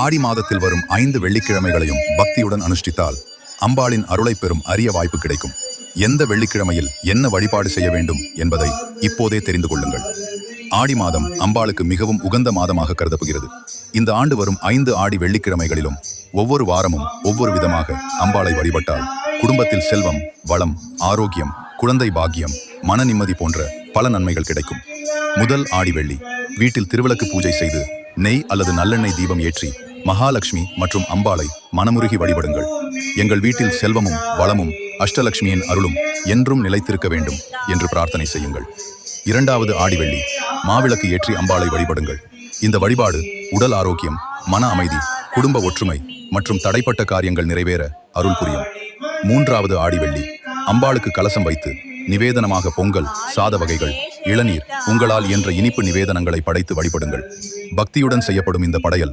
ஆடி மாதத்தில் வரும் 5 வெள்ளிக்கிழமைகளையும் பக்தியுடன் அனுஷ்டித்தால் அம்பாளின் அருளை பெறும் அரிய வாய்ப்பு கிடைக்கும். எந்த வெள்ளிக்கிழமையில் என்ன வழிபாடு செய்ய வேண்டும் என்பதை இப்போதே தெரிந்து கொள்ளுங்கள். ஆடி மாதம் அம்பாளுக்கு மிகவும் உகந்த மாதமாக கருதப்படுகிறது. இந்த ஆண்டு வரும் 5 ஆடி வெள்ளிக்கிழமைகளிலும் ஒவ்வொரு வாரமும் ஒவ்வொரு விதமாக அம்பாளை வழிபட்டால் குடும்பத்தில் செல்வம், வளம், ஆரோக்கியம், குழந்தை பாக்கியம், மன நிம்மதி போன்ற பல நன்மைகள் கிடைக்கும். முதல் ஆடி வெள்ளி வீட்டில் திருவிளக்கு பூஜை செய்து நெய் அல்லது நல்லெண்ணெய் தீபம் ஏற்றி மகாலட்சுமி மற்றும் அம்பாளை மனமுருகி வழிபடுங்கள். எங்கள் வீட்டில் செல்வமும் வளமும் அஷ்டலட்சுமியின் அருளும் என்றும் நிலைத்திருக்க வேண்டும் என்று பிரார்த்தனை செய்யுங்கள். இரண்டாவது ஆடி வெள்ளி மாவிளக்கு ஏற்றி அம்பாளை வழிபடுங்கள். இந்த வழிபாடு உடல் ஆரோக்கியம், மன அமைதி, குடும்ப ஒற்றுமை மற்றும் தடைப்பட்ட காரியங்கள் நிறைவேற அருள் புரியும். மூன்றாவது ஆடி வெள்ளி அம்பாளுக்கு கலசம் வைத்து நிவேதனமாக பொங்கல், சாத வகைகள், இளநீர், உங்களால் இயன்ற இனிப்பு நிவேதனங்களை படைத்து வழிபடுங்கள். பக்தியுடன் செய்யப்படும் இந்த படையல்